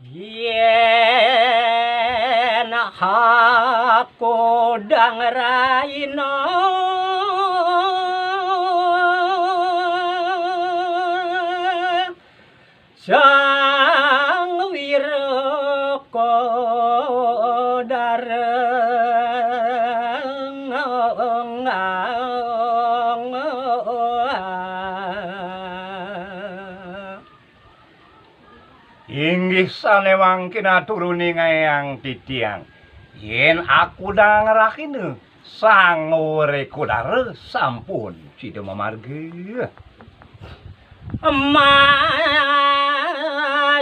yen aku dangraina sang wiraka dareng inggih sanewang kinaturuni ngayang titiang yen aku dangrahine sang werekodare sampun sida mamargi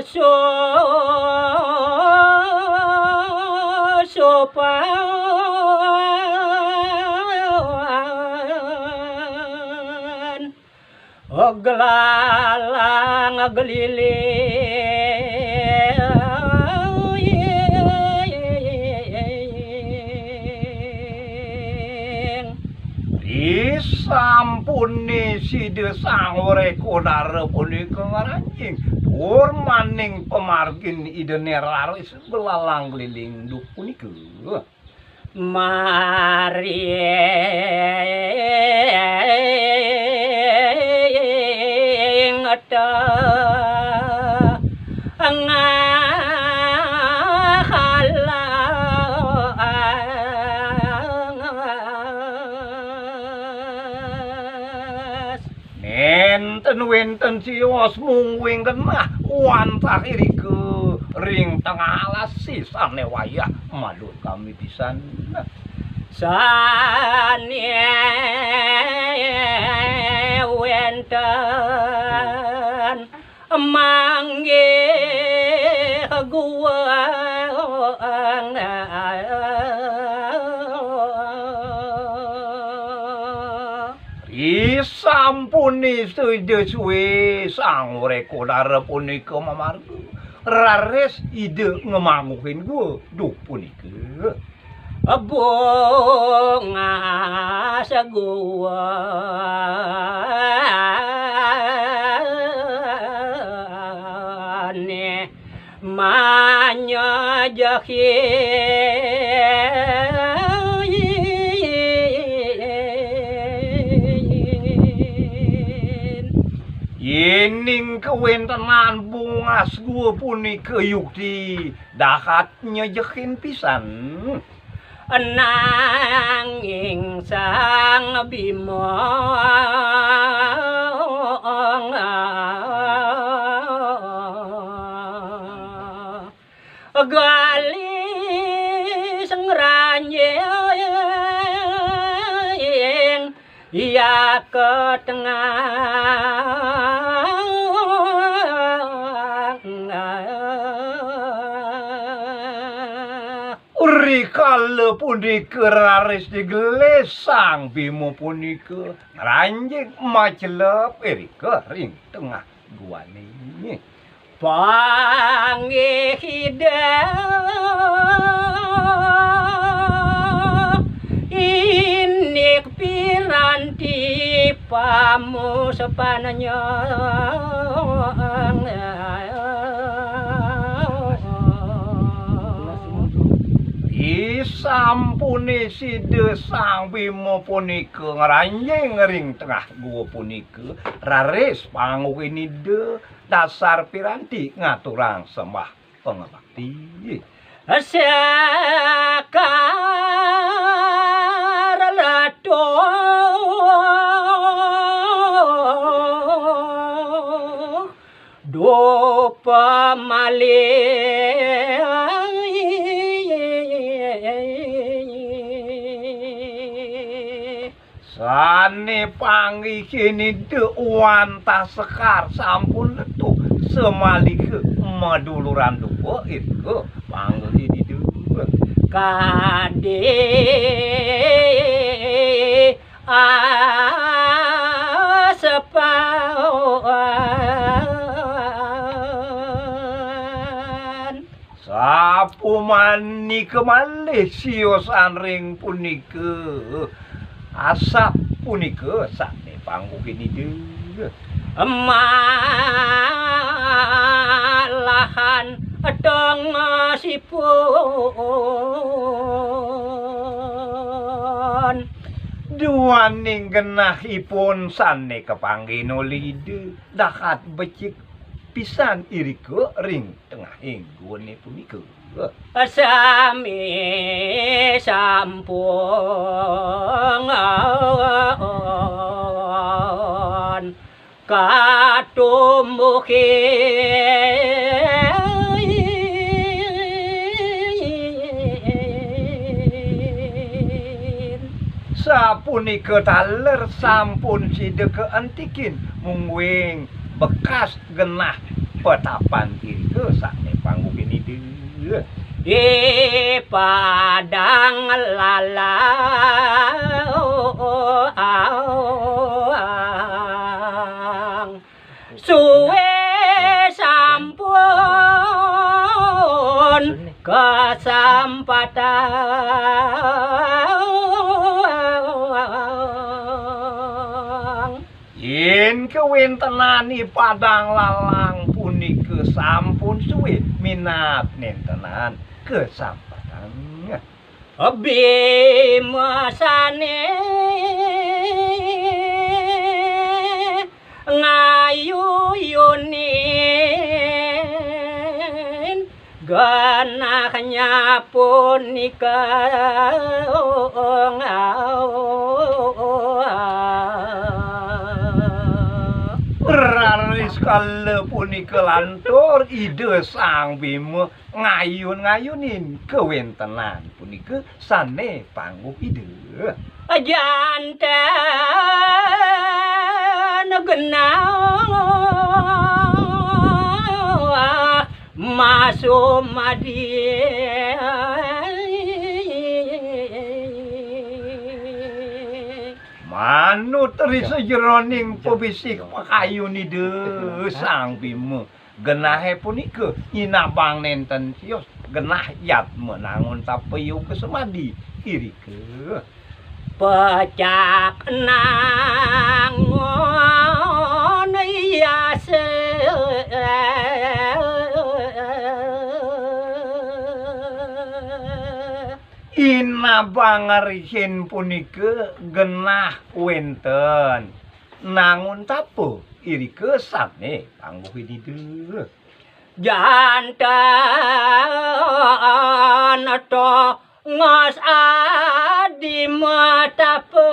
sopan oglalang gliling sampuni sida sang werekodare punika ngaranjing tur maning pemargin idene raris belalang liling duh punika mari ngata wenten sios mungwing genah wantah irike ring tengah alas sisane wayah madut kami pisan sane wenten manggih gua sampuni sida suwe sang werekodare punika mamargi raris ide ngemanguhin gua duh punika bunga sagua ne manya yening kewentenan bungas gua punika yukti dahatnya jekin pisan nanging sang Bima gali sengranyeng ia ke tengah rikala punika raris digeles sang Bima punika ranjing macelep irika ring tengah guane pangihida inik piranti pamu sepananya sampuni sida sang Bima punika ngranjing ring tengah gua punika raris panguwinida dasar piranti ngaturang sembah pangabakti sekar lato do pamalih sane pangikini wantah sekar sampun letuh semalike maduluran duwa itu panggih di kade asepan sapu mani kemalih siosan ring punika asap punika sane panggih ini malahan tengasipun Duaning genahipun sane kepanggih nolide dahat becik pisan irike ring tengahing gone punika. sami sampun katumbuhin Sapunika taler sampun sideke antikin mungwing bekas genah petapan irike sakne pangguhin ide. di padang lalang suwe sampun kesempatan Yen kewintenani padang lalang punika sampun suwe minat nentenan kesempatan. bimasane ngayuyunin ganahnya punika Raris kala punika lantur ide Sang Bima ngayun-ngayunin kewintenan punika sane pangguh ide. jantan genah masumadi Manut risa jroning pebisik pakayun ide Sang Bima genahe punika inabang nenten sios genah yat menangun tapeyu kesemadi irike. pecak nangon yase Inabang rihin punika genah wenten nangun tape irike sane pangguh ide. jantan to ngos adi matapun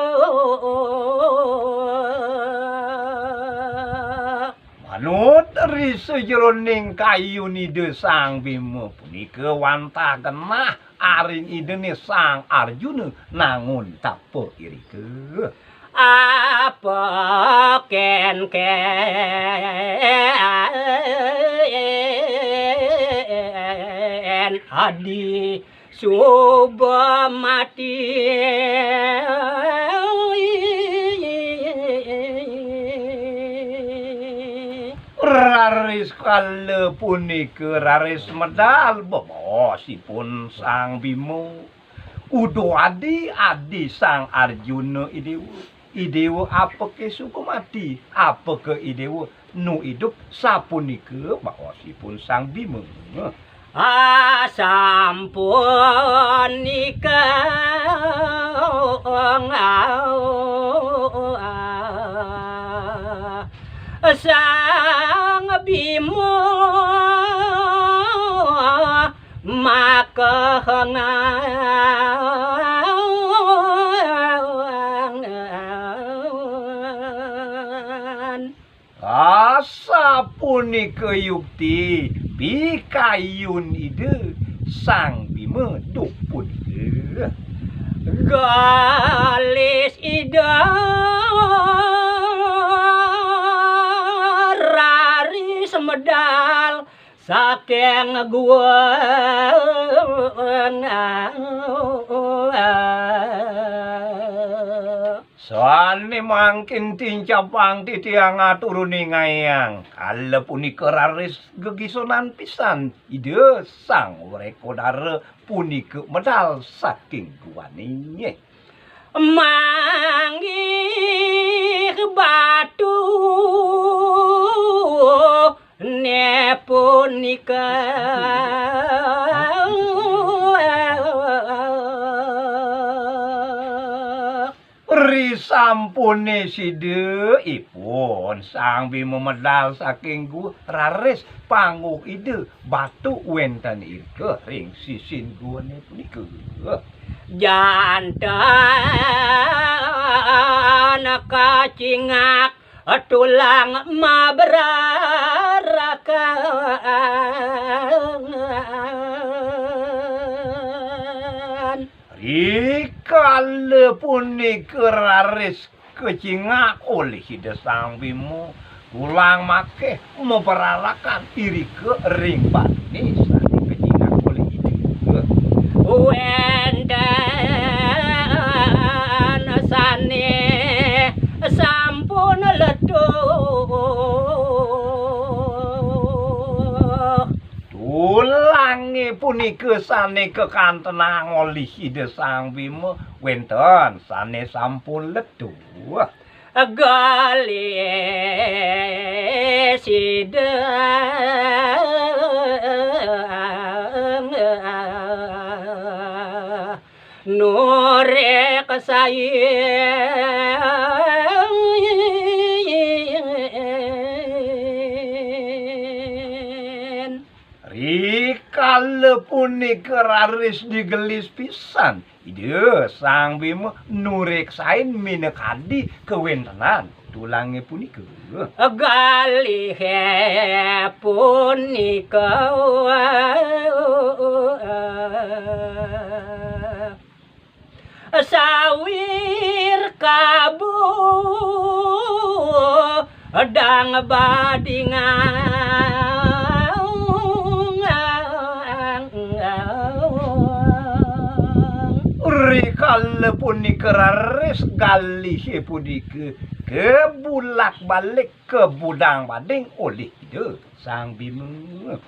Manut risa jroning kayun ide Sang Bima punika wantah genah aring idene Sang Arjuna nangun tape irike. apa ken adi suba mati Raris kala punika raris medal bebosipun Sang Bima udo adi Sang Arjuna idewa apake Sukumati apake idewa nu idup sapunika bawasipun Sang Bima. sampun nikah Sang Bima makahangan Sapunika yukti pikayun ide Sang Bima dupun galis ida rari semedal saking gua soane mangkin tincapang titiang aturuni ngayang kala punika raris gegisonan pisan ide Sang Wrekodara punika medal saking guane. manggih batu ne punika risampune side ipun Sang Bima medal saking gua raris panguh ide batu wenten irke ring sisin guane punika jantan kacingak tulang mabrarakan rikale punika raris kecingak oleh hide Sang Bima ulang make memperalakan irike ring badune sane kecingak oleh hide wenden sane sampun leduh tulange punika sane kekantenang oleh hide Sang Bima wenten sane sampun leduh galih sideng nurek sayen rikale punika raris digelis pisan ide Sang Bima nurek sain minekadi kewentenan tulange punika galih punika sawir kabu dang badingang rikale punika raris galih punika kebulak balik ke budang bading oleh ide Sang Bima